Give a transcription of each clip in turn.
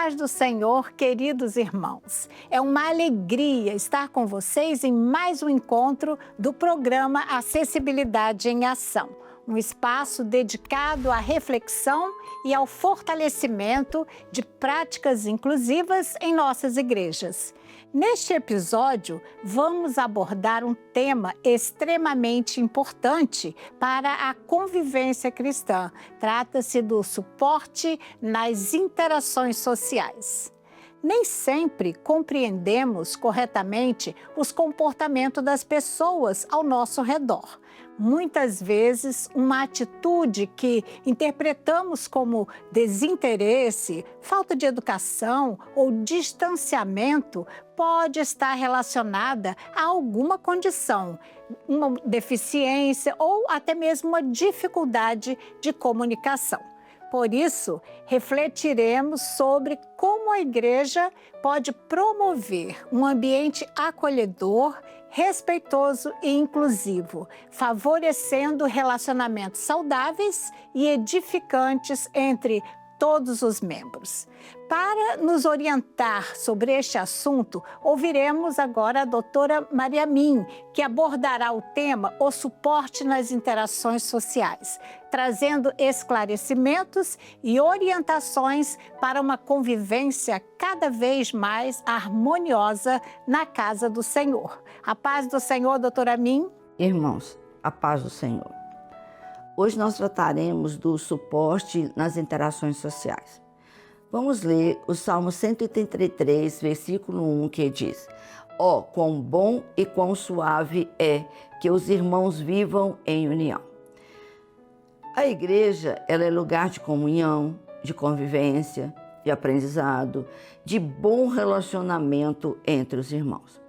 paz do Senhor, queridos irmãos. É uma alegria estar com vocês em mais um encontro do programa Acessibilidade em Ação, um espaço dedicado à reflexão e ao fortalecimento de práticas inclusivas em nossas igrejas. Neste episódio, vamos abordar um tema extremamente importante para a convivência cristã. Trata-se do suporte nas interações sociais. Nem sempre compreendemos corretamente os comportamentos das pessoas ao nosso redor. Muitas vezes, uma atitude que interpretamos como desinteresse, falta de educação ou distanciamento pode estar relacionada a alguma condição, uma deficiência ou até mesmo uma dificuldade de comunicação. Por isso, refletiremos sobre como a igreja pode promover um ambiente acolhedor, respeitoso e inclusivo, favorecendo relacionamentos saudáveis e edificantes entre todos os membros. Para nos orientar sobre este assunto, ouviremos agora a doutora Maria Min, que abordará o tema O Suporte nas Interações Sociais, trazendo esclarecimentos e orientações para uma convivência cada vez mais harmoniosa na casa do Senhor. A paz do Senhor, doutora Min. Irmãos, a paz do Senhor. Hoje nós trataremos do suporte nas interações sociais. Vamos ler o Salmo 183, versículo 1, que diz: Ó, quão bom e quão suave é que os irmãos vivam em união. A igreja, ela é lugar de comunhão, de convivência, de aprendizado, de bom relacionamento entre os irmãos.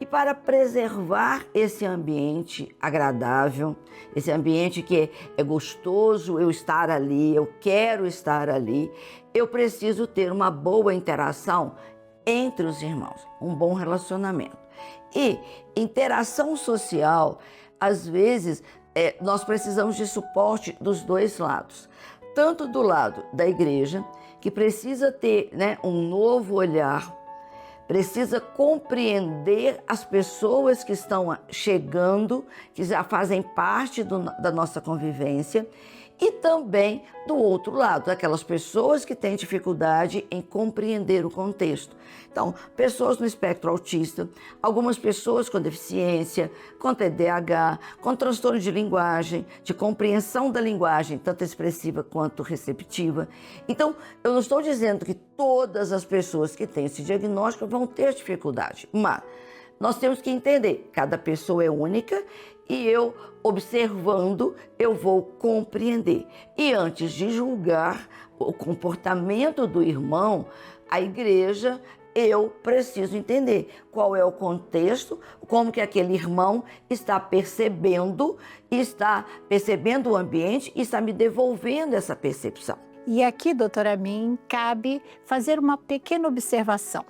E para preservar esse ambiente agradável, esse ambiente que é gostoso eu estar ali, eu quero estar ali, eu preciso ter uma boa interação entre os irmãos, um bom relacionamento. E interação social, às vezes, nós precisamos de suporte dos dois lados. Tanto do lado da igreja, que precisa ter, um novo olhar, precisa compreender as pessoas que estão chegando, que já fazem parte da nossa convivência, e também do outro lado, aquelas pessoas que têm dificuldade em compreender o contexto. Então, pessoas no espectro autista, algumas pessoas com deficiência, com TDAH, com transtorno de linguagem, de compreensão da linguagem, tanto expressiva quanto receptiva. Então, eu não estou dizendo que todas as pessoas que têm esse diagnóstico vão ter dificuldade, mas nós temos que entender, cada pessoa é única e eu, observando, eu vou compreender. E antes de julgar o comportamento do irmão, a igreja, eu preciso entender qual é o contexto, como que aquele irmão está percebendo o ambiente e está me devolvendo essa percepção. E aqui, doutora Min, cabe fazer uma pequena observação.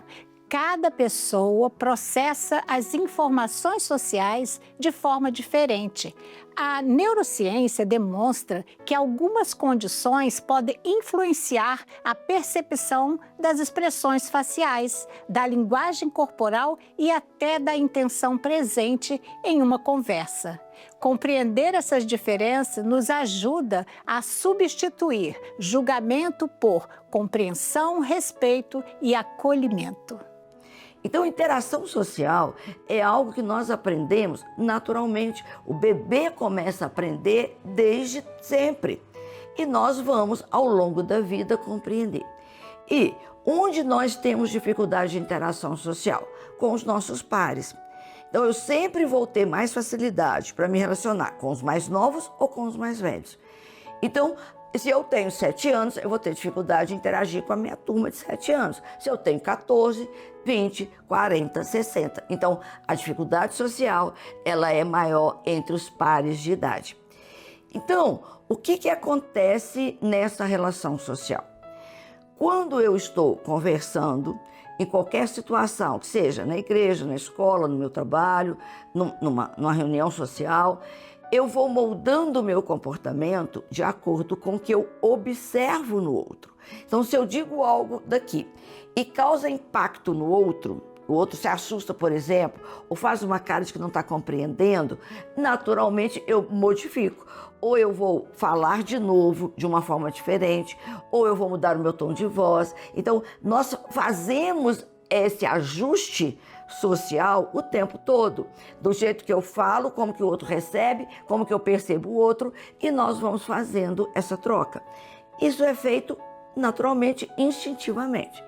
Cada pessoa processa as informações sociais de forma diferente. A neurociência demonstra que algumas condições podem influenciar a percepção das expressões faciais, da linguagem corporal e até da intenção presente em uma conversa. Compreender essas diferenças nos ajuda a substituir julgamento por compreensão, respeito e acolhimento. Então, interação social é algo que nós aprendemos naturalmente. O bebê começa a aprender desde sempre. E nós vamos, ao longo da vida, compreender. E onde nós temos dificuldade de interação social? Com os nossos pares. Então, eu sempre vou ter mais facilidade para me relacionar com os mais novos ou com os mais velhos. Então, se eu tenho 7 anos, eu vou ter dificuldade de interagir com a minha turma de 7 anos. Se eu tenho 14, 20, 40, 60. Então, a dificuldade social, ela é maior entre os pares de idade. Então, o que acontece nessa relação social? Quando eu estou conversando, em qualquer situação, que seja na igreja, na escola, no meu trabalho, numa reunião social, eu vou moldando o meu comportamento de acordo com o que eu observo no outro. Então, se eu digo algo daqui e causa impacto no outro, o outro se assusta, por exemplo, ou faz uma cara de que não está compreendendo, naturalmente eu modifico. Ou eu vou falar de novo de uma forma diferente, ou eu vou mudar o meu tom de voz. Então, nós fazemos esse ajuste social o tempo todo, do jeito que eu falo, como que o outro recebe, como que eu percebo o outro, e nós vamos fazendo essa troca. Isso é feito naturalmente, instintivamente.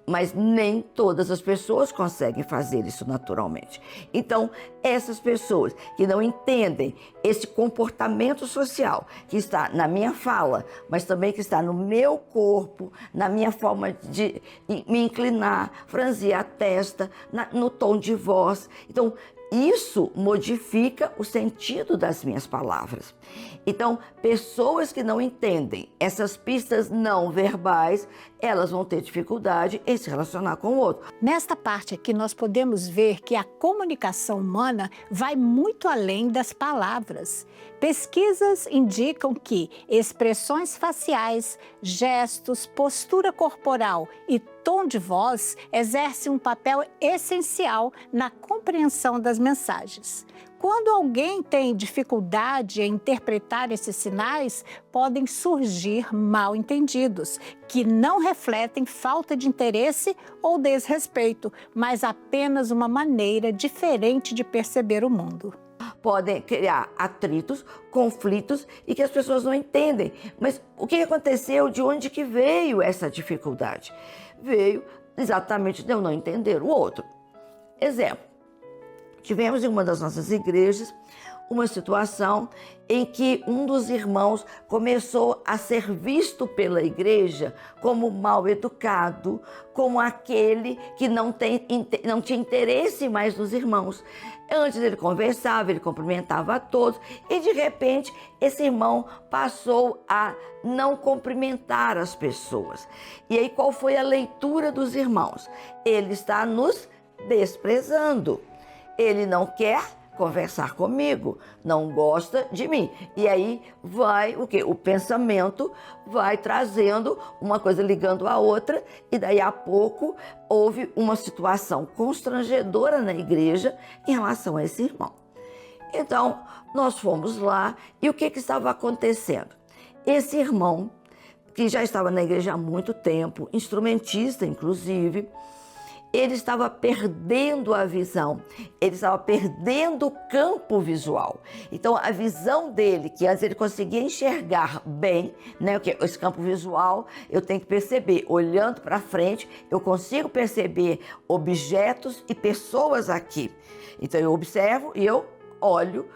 Mas nem todas as pessoas conseguem fazer isso naturalmente. Então, essas pessoas que não entendem esse comportamento social que está na minha fala, mas também que está no meu corpo, na minha forma de me inclinar, franzir a testa, no tom de voz. Então, isso modifica o sentido das minhas palavras. Então, pessoas que não entendem essas pistas não verbais, elas vão ter dificuldade em se relacionar com o outro. Nesta parte aqui, nós podemos ver que a comunicação humana vai muito além das palavras. Pesquisas indicam que expressões faciais, gestos, postura corporal e tom de voz exercem um papel essencial na compreensão das mensagens. Quando alguém tem dificuldade em interpretar esses sinais, podem surgir mal-entendidos, que não refletem falta de interesse ou desrespeito, mas apenas uma maneira diferente de perceber o mundo. Podem criar atritos, conflitos e que as pessoas não entendem. Mas o que aconteceu? De onde que veio essa dificuldade? Veio exatamente de eu não entender o outro. Exemplo. Tivemos em uma das nossas igrejas uma situação em que um dos irmãos começou a ser visto pela igreja como mal educado, como aquele que não tinha interesse mais nos irmãos. Antes ele conversava, ele cumprimentava a todos e de repente esse irmão passou a não cumprimentar as pessoas. E aí qual foi a leitura dos irmãos? Ele está nos desprezando. Ele não quer conversar comigo, não gosta de mim. E aí vai o quê? O pensamento vai trazendo uma coisa ligando a outra e daí a pouco houve uma situação constrangedora na igreja em relação a esse irmão. Então, nós fomos lá e o que estava acontecendo? Esse irmão, que já estava na igreja há muito tempo, instrumentista inclusive, ele estava perdendo a visão, ele estava perdendo o campo visual. Então, a visão dele, que antes ele conseguia enxergar bem, né, esse campo visual, eu tenho que perceber, olhando para frente, eu consigo perceber objetos e pessoas aqui. Então, eu observo e eu olho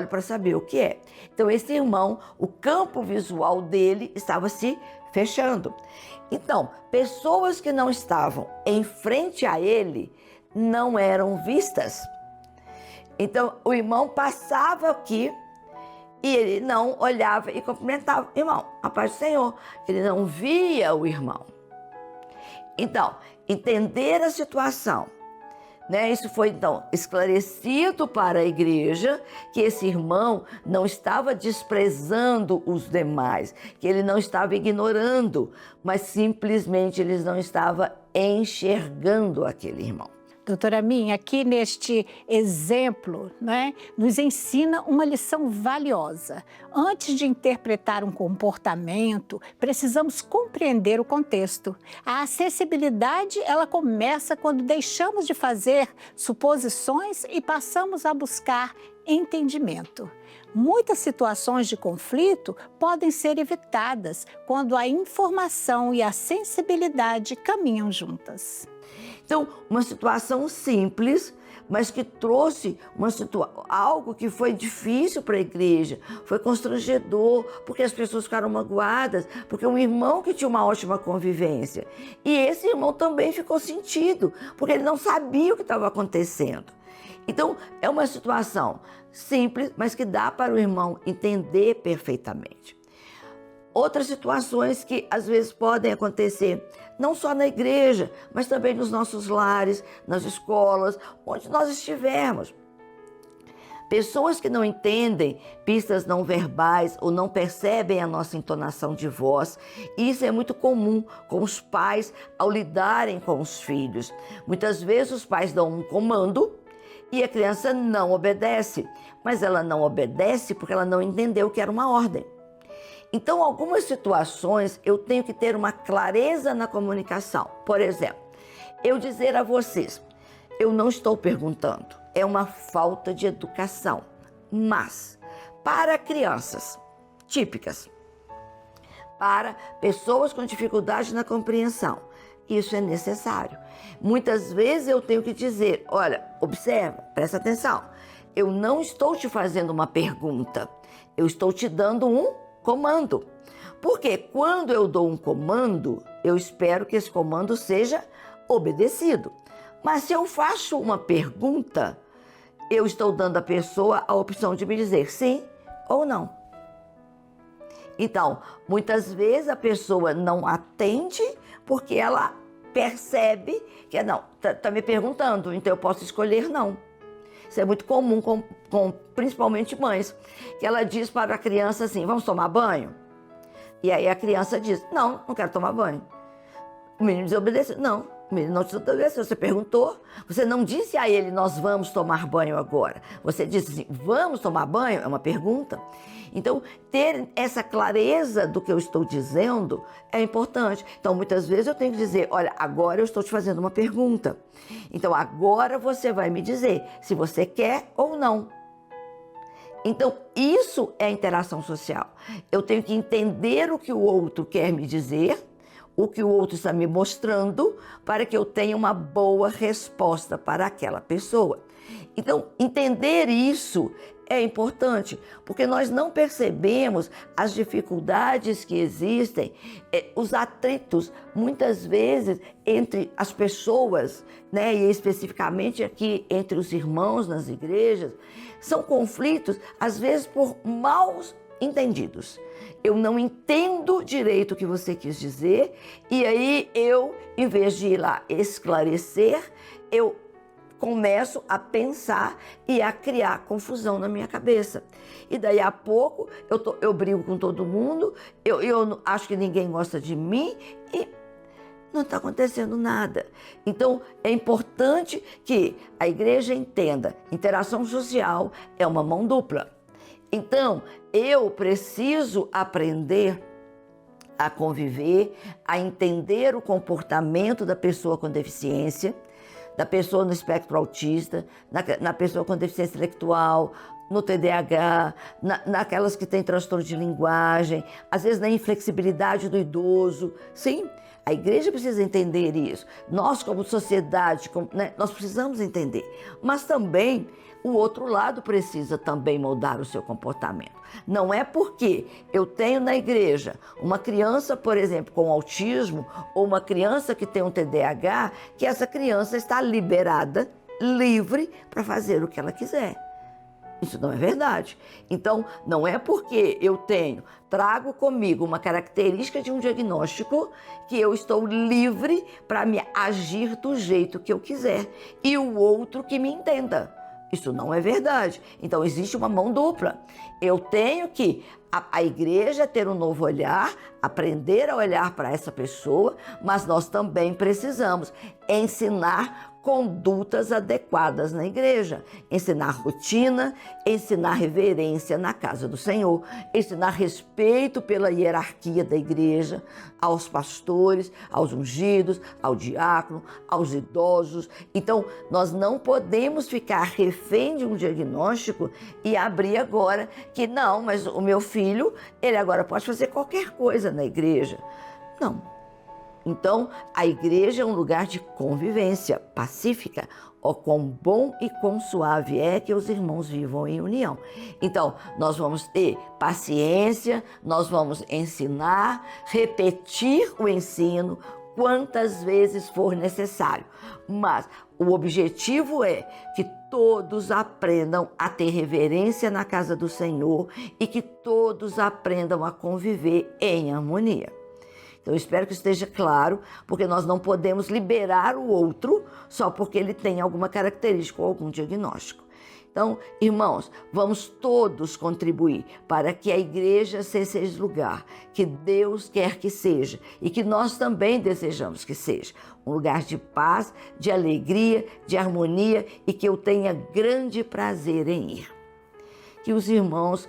para saber o que é. Então, esse irmão, o campo visual dele estava se fechando. Então, pessoas que não estavam em frente a ele não eram vistas. Então, o irmão passava aqui e ele não olhava e cumprimentava. Irmão, a paz do Senhor. Ele não via o irmão. Então, entender a situação, né? Isso foi, então, esclarecido para a igreja que esse irmão não estava desprezando os demais, que ele não estava ignorando, mas simplesmente ele não estava enxergando aquele irmão. Doutora Minha, aqui neste exemplo, né, nos ensina uma lição valiosa. Antes de interpretar um comportamento, precisamos compreender o contexto. A acessibilidade, ela começa quando deixamos de fazer suposições e passamos a buscar entendimento. Muitas situações de conflito podem ser evitadas quando a informação e a sensibilidade caminham juntas. Então, uma situação simples, mas que trouxe algo que foi difícil para a igreja, foi constrangedor, porque as pessoas ficaram magoadas, porque um irmão que tinha uma ótima convivência. E esse irmão também ficou sentido, porque ele não sabia o que estava acontecendo. Então, é uma situação simples, mas que dá para o irmão entender perfeitamente. Outras situações que às vezes podem acontecer, não só na igreja, mas também nos nossos lares, nas escolas, onde nós estivermos. Pessoas que não entendem pistas não verbais ou não percebem a nossa entonação de voz, isso é muito comum com os pais ao lidarem com os filhos. Muitas vezes os pais dão um comando e a criança não obedece, mas ela não obedece porque ela não entendeu que era uma ordem. Então, algumas situações eu tenho que ter uma clareza na comunicação. Por exemplo, eu dizer a vocês, eu não estou perguntando, é uma falta de educação. Mas, para crianças típicas, para pessoas com dificuldade na compreensão, isso é necessário. Muitas vezes eu tenho que dizer, olha, observa, presta atenção, eu não estou te fazendo uma pergunta, eu estou te dando um comando. Porque quando eu dou um comando, eu espero que esse comando seja obedecido. Mas se eu faço uma pergunta, eu estou dando à pessoa a opção de me dizer sim ou não. Então, muitas vezes a pessoa não atende porque ela percebe que não, tá me perguntando, então eu posso escolher não. Isso é muito comum com principalmente mães, que ela diz para a criança assim, vamos tomar banho? E aí a criança diz, não quero tomar banho. O menino desobedeceu, não, o menino não desobedeceu, você perguntou, você não disse a ele, nós vamos tomar banho agora. Você disse assim, vamos tomar banho? É uma pergunta. Então, ter essa clareza do que eu estou dizendo é importante. Então, muitas vezes eu tenho que dizer, olha, agora eu estou te fazendo uma pergunta. Então, agora você vai me dizer se você quer ou não. Então, isso é interação social. Eu tenho que entender o que o outro quer me dizer, o que o outro está me mostrando, para que eu tenha uma boa resposta para aquela pessoa. Então, entender isso é importante, porque nós não percebemos as dificuldades que existem, os atritos, muitas vezes, entre as pessoas, né, e especificamente aqui entre os irmãos nas igrejas, são conflitos, às vezes, por maus entendidos. Eu não entendo direito o que você quis dizer, e aí eu, em vez de ir lá esclarecer, eu começo a pensar e a criar confusão na minha cabeça. E daí a pouco eu brigo com todo mundo, eu acho que ninguém gosta de mim e não está acontecendo nada. Então é importante que a igreja entenda, interação social é uma mão dupla. Então eu preciso aprender a conviver, a entender o comportamento da pessoa com deficiência, da pessoa no espectro autista, na pessoa com deficiência intelectual, no TDAH, naquelas que têm transtorno de linguagem, às vezes na inflexibilidade do idoso. Sim, a igreja precisa entender isso. Nós, como sociedade, nós precisamos entender. Mas também o outro lado precisa também moldar o seu comportamento. Não é porque eu tenho na igreja uma criança, por exemplo, com autismo, ou uma criança que tem um TDAH, que essa criança está liberada, livre para fazer o que ela quiser. Isso não é verdade. Então, não é porque eu trago comigo uma característica de um diagnóstico que eu estou livre para me agir do jeito que eu quiser e o outro que me entenda. Isso não é verdade. Então, existe uma mão dupla. Eu tenho que, a igreja, ter um novo olhar, aprender a olhar para essa pessoa, mas nós também precisamos ensinar condutas adequadas na igreja, ensinar rotina, ensinar reverência na casa do Senhor, ensinar respeito pela hierarquia da igreja, aos pastores, aos ungidos, ao diácono, aos idosos. Então, nós não podemos ficar refém de um diagnóstico e abrir agora que não, mas o meu filho, ele agora pode fazer qualquer coisa na igreja. Não. Então, a igreja é um lugar de convivência pacífica. Ó, quão bom e quão suave é que os irmãos vivam em união. Então, nós vamos ter paciência, nós vamos ensinar, repetir o ensino quantas vezes for necessário. Mas o objetivo é que todos aprendam a ter reverência na casa do Senhor e que todos aprendam a conviver em harmonia. Então, eu espero que esteja claro, porque nós não podemos liberar o outro só porque ele tem alguma característica ou algum diagnóstico. Então, irmãos, vamos todos contribuir para que a igreja seja esse lugar que Deus quer que seja e que nós também desejamos que seja. Um lugar de paz, de alegria, de harmonia e que eu tenha grande prazer em ir. Que os irmãos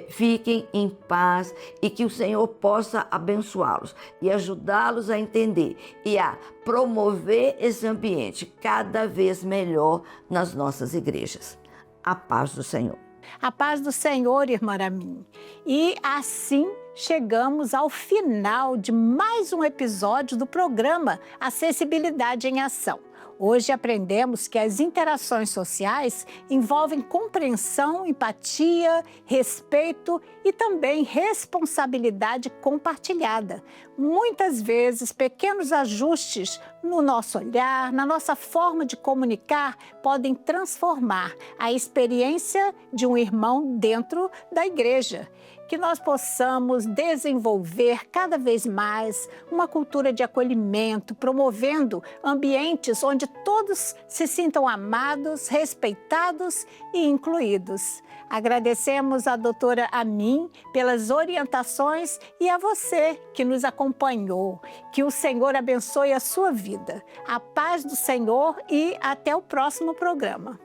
fiquem em paz e que o Senhor possa abençoá-los e ajudá-los a entender e a promover esse ambiente cada vez melhor nas nossas igrejas. A paz do Senhor. A paz do Senhor, irmã Aramin. E assim chegamos ao final de mais um episódio do programa Acessibilidade em Ação. Hoje aprendemos que as interações sociais envolvem compreensão, empatia, respeito e também responsabilidade compartilhada. Muitas vezes, pequenos ajustes no nosso olhar, na nossa forma de comunicar, podem transformar a experiência de um irmão dentro da igreja. Que nós possamos desenvolver cada vez mais uma cultura de acolhimento, promovendo ambientes onde todos se sintam amados, respeitados e incluídos. Agradecemos à doutora Amin pelas orientações e a você que nos acompanhou. Que o Senhor abençoe a sua vida. A paz do Senhor e até o próximo programa.